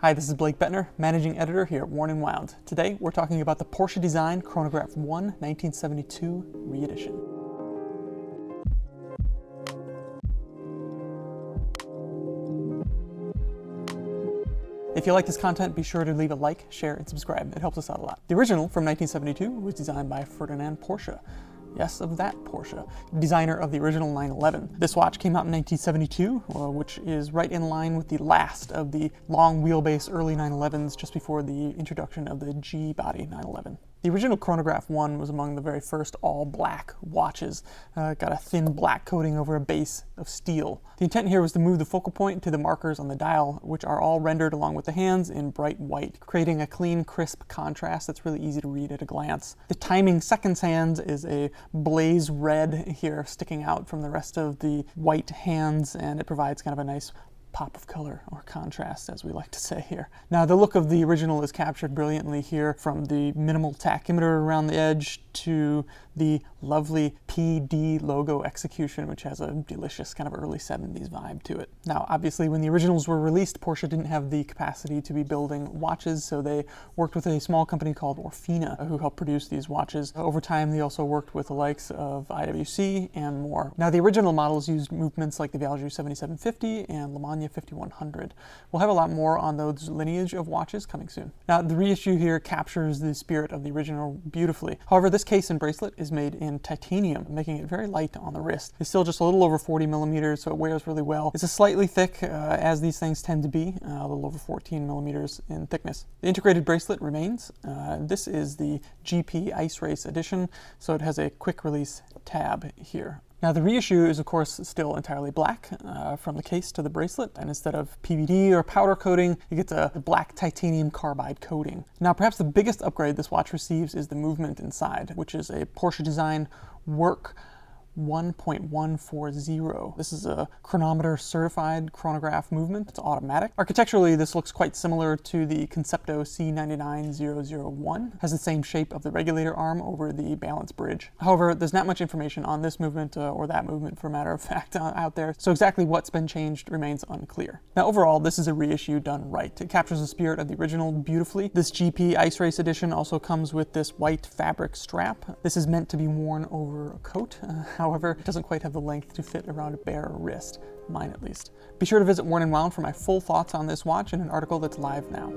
Hi, this is Blake Bettner, Managing Editor here at Worn and Wound. Today, we're talking about the Porsche design Chronograph 1 1972 re-edition. If you like this content, be sure to leave a like, share, and subscribe. It helps us out a lot. The original from 1972 was designed by Ferdinand Porsche. Yes, of that Porsche, designer of the original 911. This watch came out in 1972, which is right in line with the last of the long wheelbase early 911s just before the introduction of the G-body 911. The original Chronograph 1 was among the very first all-black watches. Got a thin black coating over a base of steel. The intent here was to move the focal point to the markers on the dial, which are all rendered along with the hands in bright white, creating a clean, crisp contrast that's really easy to read at a glance. The timing seconds hands is a blaze red here, sticking out from the rest of the white hands, and it provides kind of a nice pop of color, or contrast, as we like to say here. Now, the look of the original is captured brilliantly here, from the minimal tachymeter around the edge to the lovely PD logo execution, which has a delicious kind of early 70s vibe to it. Now, obviously, when the originals were released, Porsche didn't have the capacity to be building watches, so they worked with a small company called Orfina, who helped produce these watches. Over time, they also worked with the likes of IWC and more. Now, the original models used movements like the Valjoux 7750 and Le Mans 5100. We'll have a lot more on those lineage of watches coming soon. Now, the reissue here captures the spirit of the original beautifully. However, this case and bracelet is made in titanium, making it very light on the wrist. It's still just a little over 40 millimeters, so it wears really well. It's a slightly thick, as these things tend to be, a little over 14 millimeters in thickness. The integrated bracelet remains. This is the GP Ice Race edition, so it has a quick release tab here. Now, the reissue is, of course, still entirely black from the case to the bracelet, and instead of PVD or powder coating, you get a black titanium carbide coating. Now, perhaps the biggest upgrade this watch receives is the movement inside, which is a Porsche design Work 1.140. This is a chronometer certified chronograph movement. It's automatic. Architecturally, this looks quite similar to the Concepto C99001. Has the same shape of the regulator arm over the balance bridge. However, there's not much information on this movement or that movement, for a matter of fact, out there. So exactly what's been changed remains unclear. Now, overall, this is a reissue done right. It captures the spirit of the original beautifully. This GP Ice Race edition also comes with this white fabric strap. This is meant to be worn over a coat. However, it doesn't quite have the length to fit around a bare wrist, mine at least. Be sure to visit Worn and Wound for my full thoughts on this watch in an article that's live now.